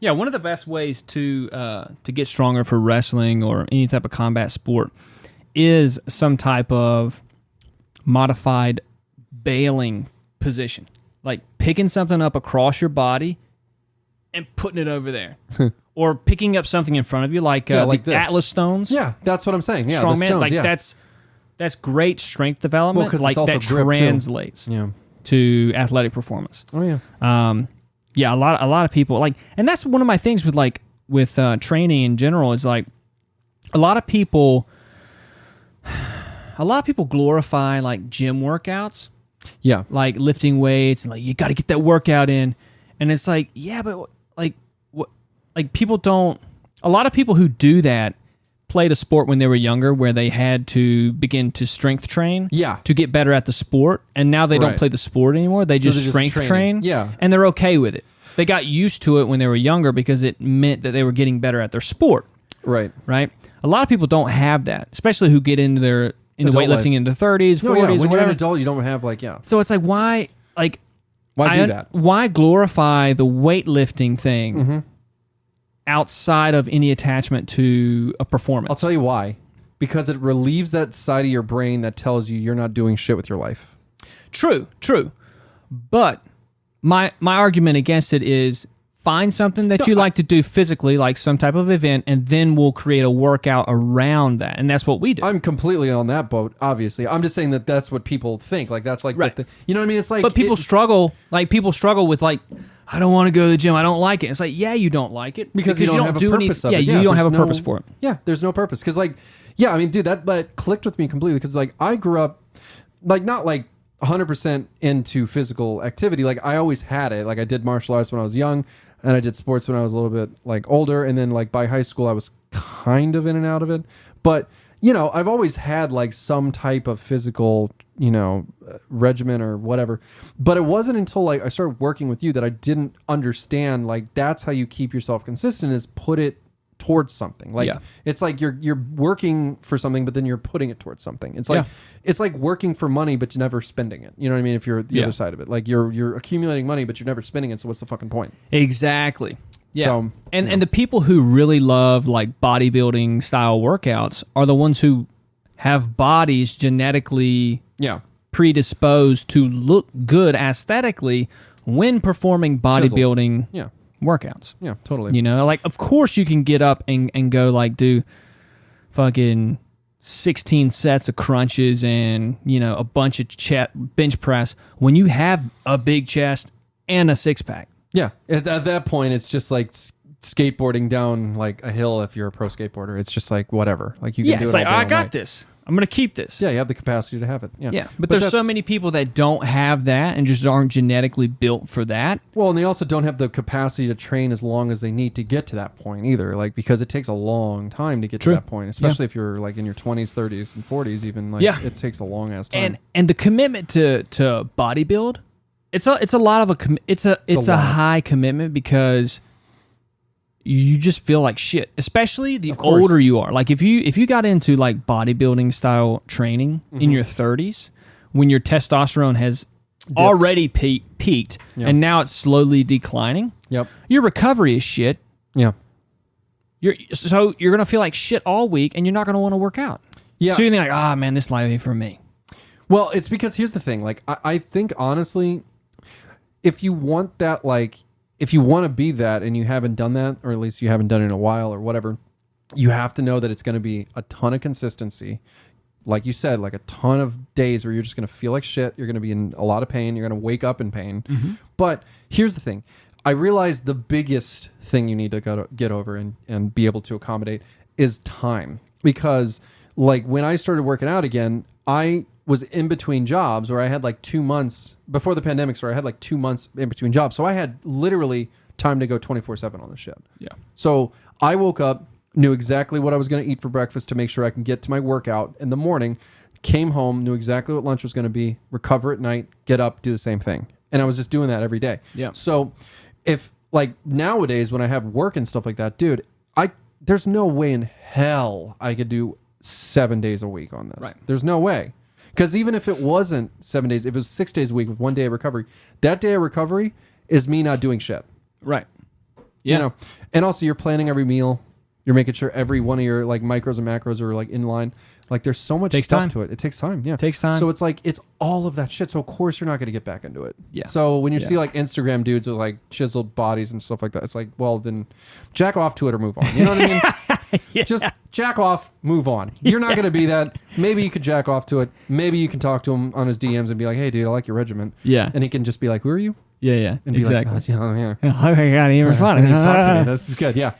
Yeah, one of the best ways to get stronger for wrestling or any type of combat sport is some type of modified bailing position. Like picking something up across your body and putting it over there. Or picking up something in front of you like the Atlas stones. Yeah, that's what I'm saying. Yeah, Strongman, stones, like that's great strength development. Well, like that translates to athletic performance. Oh yeah. Yeah, a lot of people like, and that's one of my things with training in general is like a lot of people glorify like gym workouts. Yeah. Like lifting weights and like you got to get that workout in, and it's like but like what like people don't. A lot of people who do that played a sport when they were younger where they had to begin to strength train to get better at the sport, and now they don't play the sport anymore. They just strength train, and they're okay with it. They got used to it when they were younger because it meant that they were getting better at their sport. Right. A lot of people don't have that, especially who get into weightlifting in their 30s, 40s, when whatever. You're an adult, you don't have So it's like why do that? Why glorify the weightlifting thing outside of any attachment to a performance? I'll tell you why. Because it relieves that side of your brain that tells you you're not doing shit with your life. True. But my argument against it is find something that you like to do physically, like some type of event, and then we'll create a workout around that. And that's what we do. I'm completely on that boat, obviously. I'm just saying that that's what people think. Like, that's like, you know what I mean? It's like... But people struggle with like, I don't want to go to the gym. I don't like it. It's like, yeah, you don't like it. Because you don't have a purpose of it. Yeah, you don't have a purpose for it. Yeah, there's no purpose. Because like, yeah, I mean, dude, that clicked with me completely. Because like, I grew up, like, not like 100% into physical activity. Like, I always had it. Like, I did martial arts when I was young. And I did sports when I was a little bit like older. And then like by high school, I was kind of in and out of it. But, you know, I've always had like some type of physical, you know, regimen or whatever. But it wasn't until like I started working with you that I didn't understand like that's how you keep yourself consistent is put it towards something. Like it's like you're working for something, but then you're putting it towards something. It's like it's like working for money, but you're never spending it. You know what I mean? If you're the other side of it, like you're accumulating money, but you're never spending it. So what's the fucking point? Exactly. Yeah. So, and the people who really love like bodybuilding style workouts are the ones who have bodies genetically predisposed to look good aesthetically when performing bodybuilding workouts. Yeah, totally. You know, like of course you can get up and go like do fucking 16 sets of crunches and, you know, a bunch of bench press when you have a big chest and a six pack. Yeah. At that point, it's just like skateboarding down like a hill if you're a pro skateboarder. It's just like whatever. Like you can do it all day, I got this. I'm going to keep this. Yeah, you have the capacity to have it. Yeah. But there's so many people that don't have that and just aren't genetically built for that. Well, and they also don't have the capacity to train as long as they need to get to that point either. Like, because it takes a long time to get to that point, especially if you're like in your 20s, 30s, and 40s even. Like, it takes a long ass time. And the commitment to bodybuild, it's a lot of it's a high commitment because you just feel like shit, especially the older you are. Like if you got into like bodybuilding style training in your 30s, when your testosterone has already peaked and now it's slowly declining, your recovery is shit. Yeah. You're gonna feel like shit all week, and you're not gonna want to work out. Yeah. So you're like, man, this life ain't for me. Well, it's because here's the thing. Like I think honestly, if you want that, like. If you want to be that and you haven't done that, or at least you haven't done it in a while or whatever, you have to know that it's going to be a ton of consistency. Like you said, like a ton of days where you're just going to feel like shit. You're going to be in a lot of pain. You're going to wake up in pain. Mm-hmm. But here's the thing. I realize the biggest thing you need to get over and be able to accommodate is time. Because like when I started working out again, I was in between jobs where I had like 2 months before the pandemic. So I had like 2 months in between jobs. So I had literally time to go 24/7 on this shit. Yeah. So I woke up, knew exactly what I was going to eat for breakfast to make sure I can get to my workout in the morning, came home, knew exactly what lunch was going to be, recover at night, get up, do the same thing. And I was just doing that every day. Yeah. So if like nowadays when I have work and stuff like that, dude, there's no way in hell I could do 7 days a week on this. Right. There's no way. Because even if it wasn't 7 days, if it was 6 days a week with 1 day of recovery, that day of recovery is me not doing shit. Right. Yeah. You know, and also you're planning every meal. You're making sure every one of your like micros and macros are like in line. Like there's so much Takes stuff time. to it. It takes time. Yeah. Takes time. So it's like, it's all of that shit. So of course you're not going to get back into it. Yeah. So when you Yeah. see like Instagram dudes with like chiseled bodies and stuff like that, it's like, well, then jack off to it or move on. You know what I mean? Yeah. Just jack off, move on. You're not going to be that. Maybe you could jack off to it. Maybe you can talk to him on his DMs and be like, hey, dude, I like your regiment. Yeah. And he can just be like, who are you? Yeah. And be Exactly. like, oh, yeah. Oh my God, he And responded. he talks to me. This is good. Yeah.